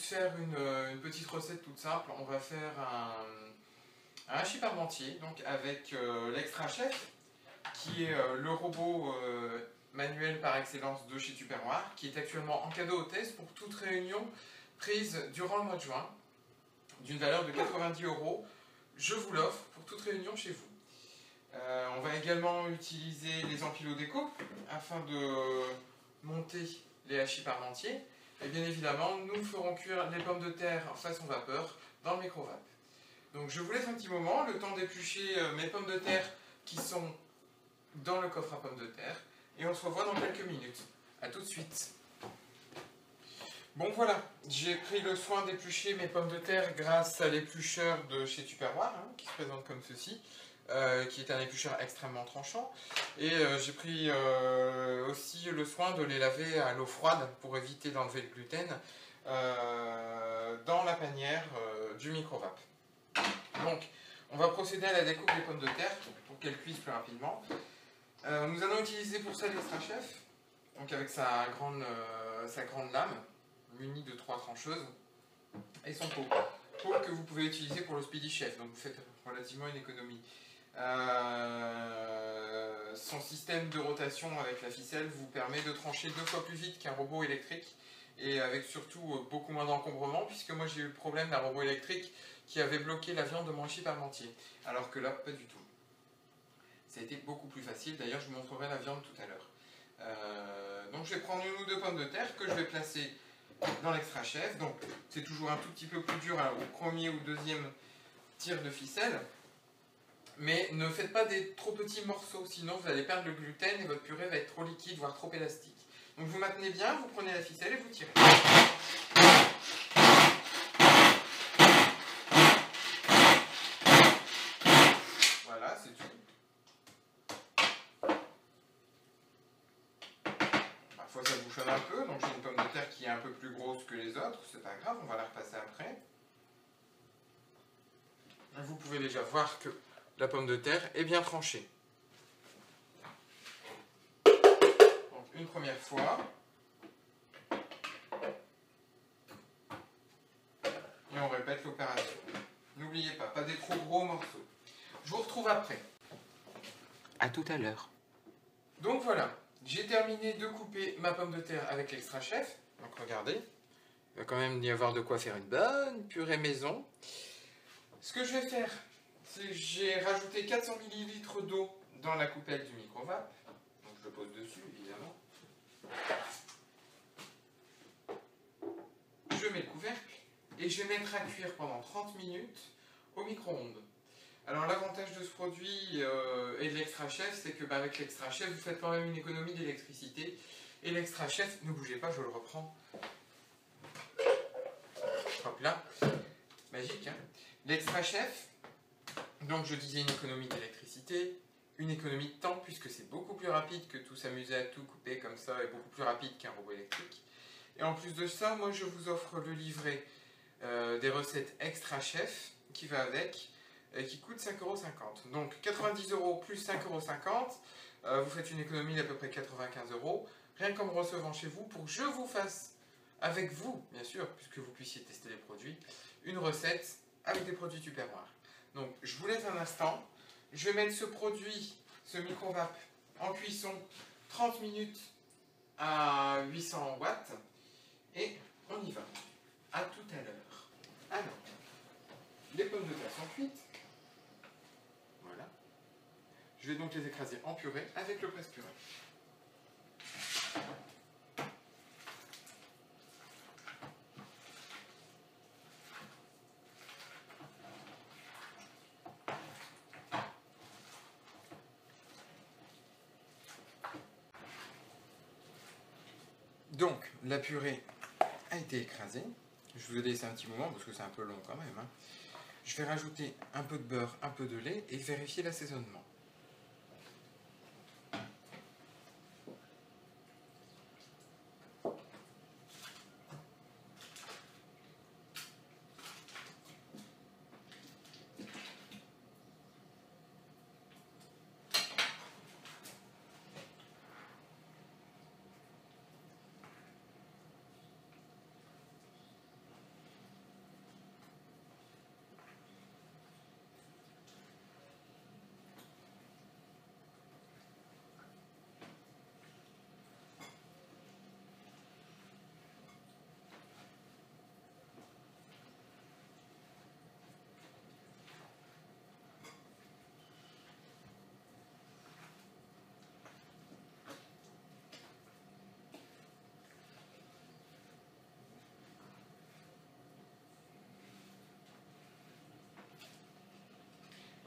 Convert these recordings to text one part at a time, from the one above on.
faire une petite recette toute simple. On va faire un hachis parmentier, donc avec l'Extra Chef, qui est le robot manuel par excellence de chez Tupperware, qui est actuellement en cadeau hôtesse pour toute réunion prise durant le mois de juin, d'une valeur de 90 €. Je vous l'offre pour toute réunion chez vous. On va également utiliser les empilos déco afin de monter les hachis parmentiers. Et bien évidemment, nous ferons cuire les pommes de terre façon vapeur dans le micro-vape. Donc je vous laisse un petit moment, le temps d'éplucher mes pommes de terre qui sont dans le coffre à pommes de terre. Et on se revoit dans quelques minutes. A tout de suite. Bon voilà, j'ai pris le soin d'éplucher mes pommes de terre grâce à l'éplucheur de chez Tupperware, qui se présente comme ceci, qui est un éplucheur extrêmement tranchant. Et j'ai pris aussi le soin de les laver à l'eau froide pour éviter d'enlever le gluten dans la panière du micro-vape. Donc, on va procéder à la découpe des pommes de terre pour qu'elles cuisent plus rapidement. Nous allons utiliser pour ça l'Extra Chef, donc avec sa grande lame, munie de 3 trancheuses, et son pot que vous pouvez utiliser pour le Speedy Chef, donc vous faites relativement une économie. Son système de rotation avec la ficelle vous permet de trancher 2 fois plus vite qu'un robot électrique, et avec surtout beaucoup moins d'encombrement, puisque moi j'ai eu le problème d'un robot électrique qui avait bloqué la viande de mon hachis parmentier, alors que là, pas du tout. Ça a été beaucoup plus facile, d'ailleurs je vous montrerai la viande tout à l'heure. Donc je vais prendre 1 ou 2 pommes de terre que je vais placer dans l'Extra Chef. Donc c'est toujours un tout petit peu plus dur au premier ou deuxième tir de ficelle. Mais ne faites pas des trop petits morceaux, sinon vous allez perdre le gluten et votre purée va être trop liquide, voire trop élastique. Donc vous maintenez bien, vous prenez la ficelle et vous tirez. Voilà, c'est tout. Parfois ça bouchonne un peu, donc j'ai une pomme de terre qui est un peu plus grosse que les autres, c'est pas grave, on va la repasser après. Vous pouvez déjà voir que la pomme de terre est bien tranchée. Donc une première fois. Et on répète l'opération. N'oubliez pas des trop gros morceaux. Je vous retrouve après. A tout à l'heure. Donc voilà, j'ai terminé de couper ma pomme de terre avec l'Extra Chef. Donc regardez, il va quand même y avoir de quoi faire une bonne purée maison. Ce que je vais faire, c'est que j'ai rajouté 400 ml d'eau dans la coupelle du micro-vape. Donc je le pose dessus, évidemment. Je mets le couvercle et je vais mettre à cuire pendant 30 minutes au micro-ondes. Alors l'avantage de ce produit et de l'Extra Chef, c'est que avec l'Extra Chef, vous faites quand même une économie d'électricité. Et l'Extra Chef, ne bougez pas, je le reprends. Hop là, magique, hein. L'Extra Chef, donc je disais une économie d'électricité, une économie de temps, puisque c'est beaucoup plus rapide que tout s'amuser à tout couper comme ça, et beaucoup plus rapide qu'un robot électrique. Et en plus de ça, moi je vous offre le livret des recettes Extra Chef, qui va avec, qui coûte 5,50 €. Donc 90 € plus 5,50 €, vous faites une économie d'à peu près 95 €, rien qu'en me recevant chez vous, pour que je vous fasse, avec vous, bien sûr, puisque vous puissiez tester les produits, une recette avec des produits Tupperware. Donc je vous laisse un instant, je vais mettre ce produit, ce micro-vape, en cuisson 30 minutes à 800 watts, et on y va. A tout à l'heure. Alors, les pommes de terre sont cuites. Voilà. Je vais donc les écraser en purée avec le presse-purée. Donc, la purée a été écrasée. Je vous ai laissé un petit moment parce que c'est un peu long quand même. Je vais rajouter un peu de beurre, un peu de lait et vérifier l'assaisonnement.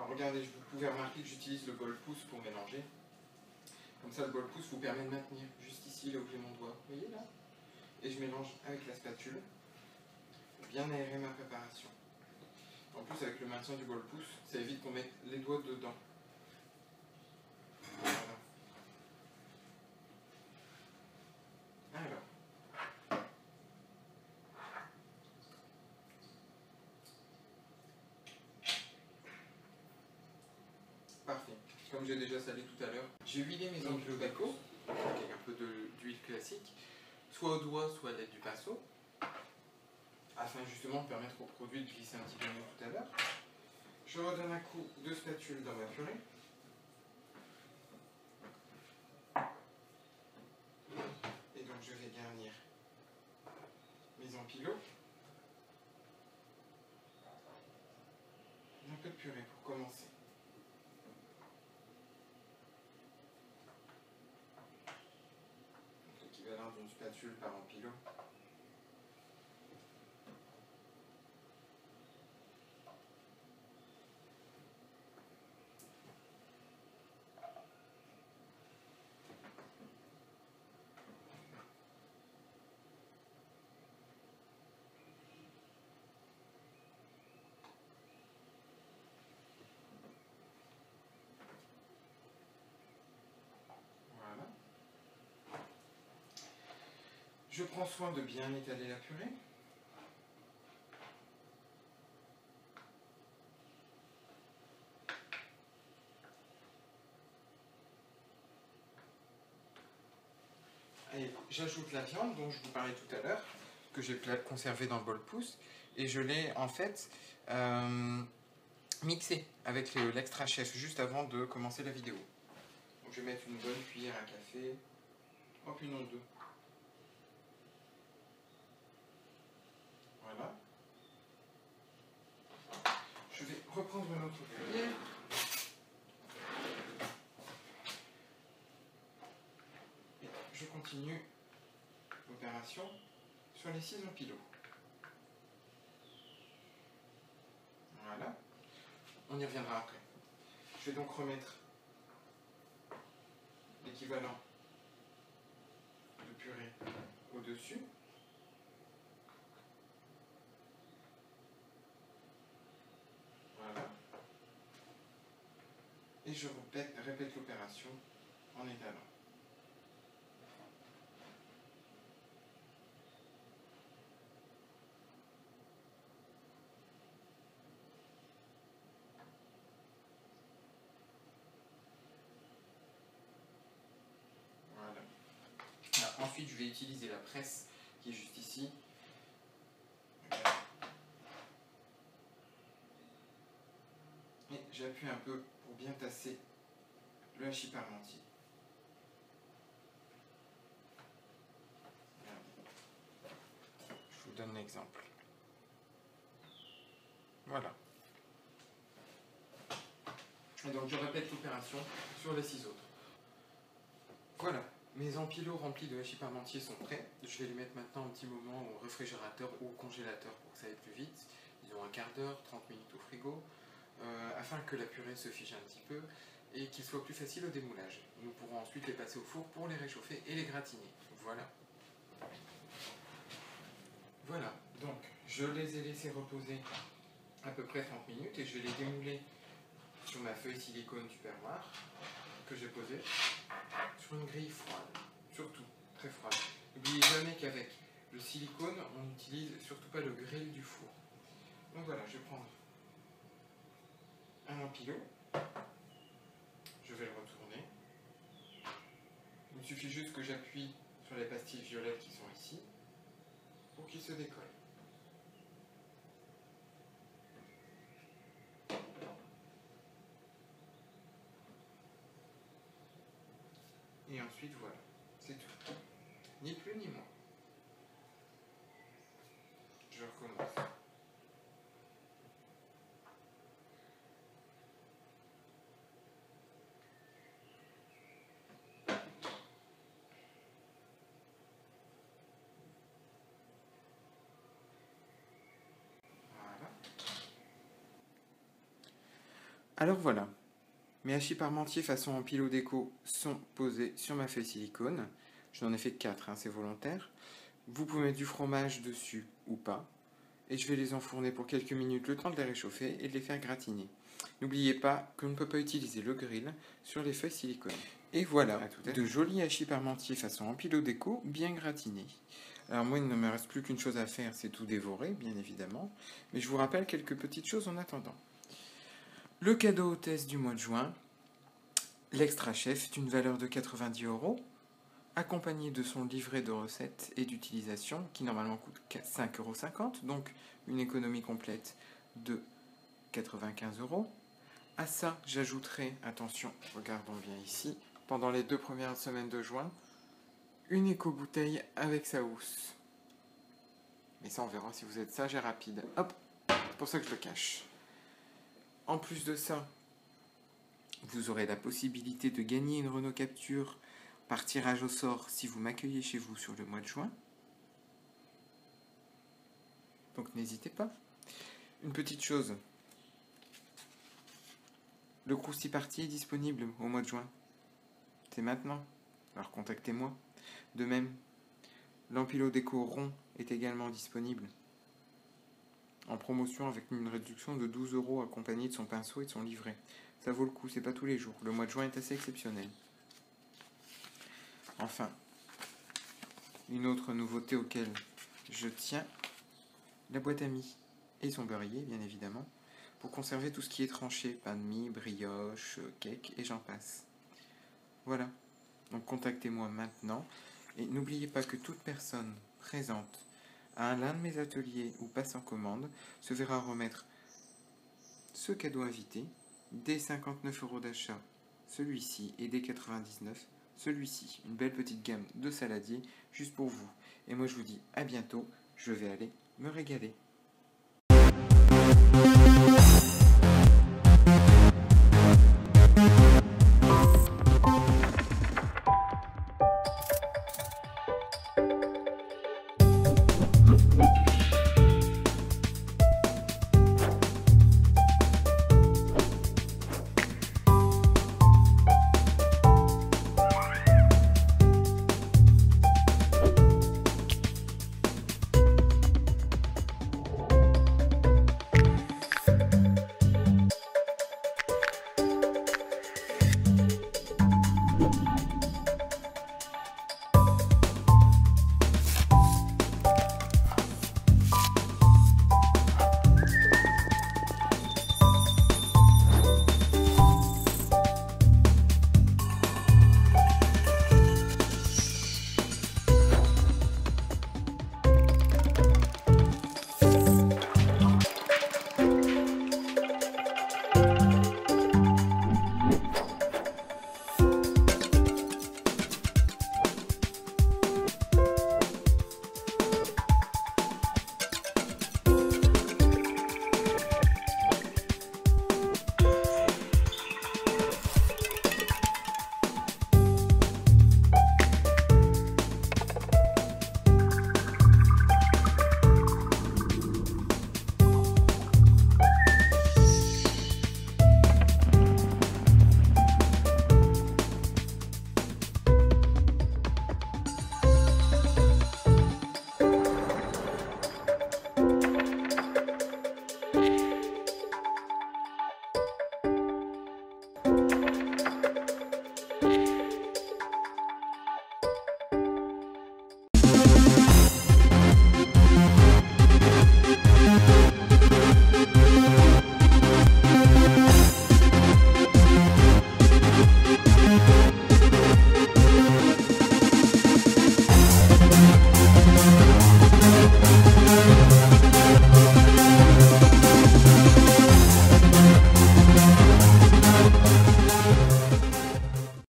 Alors regardez, vous pouvez remarquer que j'utilise le bol pouce pour mélanger. Comme ça, le bol pouce vous permet de maintenir juste ici, là où j'ai mon doigt. Vous voyez là? Et je mélange avec la spatule pour bien aérer ma préparation. En plus, avec le maintien du bol pouce, ça évite qu'on mette les doigts dedans. Voilà. Alors. Parfait. Comme j'ai déjà salé tout à l'heure, j'ai huilé mes ampoules d'Aco avec un peu d'huile classique, soit au doigt, soit à l'aide du pinceau, afin justement de permettre au produit de glisser un petit peu mieux tout à l'heure. Je redonne un coup de spatule dans ma purée. Et donc je vais garnir mes empilots. Un peu de purée pour commencer. L'équivalent d'une spatule par empilot. Voilà. Je prends soin de bien étaler la purée. Et j'ajoute la viande dont je vous parlais tout à l'heure, que j'ai conservée dans le bol pouce, et je l'ai en fait mixée avec l'extra chef juste avant de commencer la vidéo. Donc je vais mettre une bonne cuillère à café, hop, une ou deux. Voilà. Je vais reprendre une autre cuillère. Et je continue l'opération sur les 6 empilots. Voilà. On y reviendra après. Je vais donc remettre l'équivalent de purée au-dessus. Voilà. Et je répète l'opération en étalant. Voilà. Alors, ensuite, je vais utiliser la presse qui est juste ici. Et j'appuie un peu pour bien tasser le hachis parmentier. Je vous donne l'exemple. Voilà. Et donc je répète l'opération sur les 6 autres. Voilà, mes empilots remplis de hachis parmentier sont prêts. Je vais les mettre maintenant un petit moment au réfrigérateur ou au congélateur pour que ça aille plus vite. Ils ont un quart d'heure, 30 minutes au frigo, afin que la purée se fige un petit peu et qu'il soit plus facile au démoulage. Nous pourrons ensuite les passer au four pour les réchauffer et les gratiner. Voilà. Voilà, donc je les ai laissés reposer à peu près 30 minutes et je vais les démouler sur ma feuille silicone tupperware que j'ai posée sur une grille froide, surtout très froide. N'oubliez jamais qu'avec le silicone, on n'utilise surtout pas le grill du four. Donc voilà, je vais prendre un empilot, je vais le retourner. Il me suffit juste que j'appuie sur les pastilles violettes qui sont ici pour qu'il se décolle. Et ensuite, voilà, c'est tout. Ni plus ni moins. Je recommence. Voilà. Alors voilà, mes hachis parmentiers façon empilo déco sont posés sur ma feuille silicone. Je n'en ai fait que 4, hein, c'est volontaire. Vous pouvez mettre du fromage dessus ou pas. Et je vais les enfourner pour quelques minutes, le temps de les réchauffer et de les faire gratiner. N'oubliez pas qu'on ne peut pas utiliser le grill sur les feuilles silicone. Et voilà, de jolis hachis parmentiers façon empilo déco bien gratinés. Alors moi, il ne me reste plus qu'une chose à faire, c'est tout dévorer, bien évidemment. Mais je vous rappelle quelques petites choses en attendant. Le cadeau hôtesse du mois de juin, l'extra chef d'une valeur de 90 €, accompagné de son livret de recettes et d'utilisation qui normalement coûte 5,50 €, donc une économie complète de 95 €. À ça, j'ajouterai, attention, regardons bien ici, pendant les 2 premières semaines de juin, une éco-bouteille avec sa housse. Mais ça, on verra si vous êtes sage et rapide. Hop, c'est pour ça que je le cache. En plus de ça, vous aurez la possibilité de gagner une Renault Capture par tirage au sort si vous m'accueillez chez vous sur le mois de juin. Donc n'hésitez pas. Une petite chose. Le Crousty Party est disponible au mois de juin. C'est maintenant. Alors contactez-moi. De même, l'empilo déco rond est également disponible. En promotion avec une réduction de 12 € accompagnée de son pinceau et de son livret. Ça vaut le coup, c'est pas tous les jours. Le mois de juin est assez exceptionnel. Enfin, une autre nouveauté auquel je tiens, la boîte à mie et son beurrier, bien évidemment, pour conserver tout ce qui est tranché, pain de mie, brioche, cake et j'en passe. Voilà, donc contactez-moi maintenant et n'oubliez pas que toute personne présente à l'un de mes ateliers ou passe en commande se verra remettre ce cadeau invité, dès 59 € d'achat, celui-ci, et dès 99, celui-ci. Une belle petite gamme de saladiers juste pour vous. Et moi je vous dis à bientôt, je vais aller me régaler.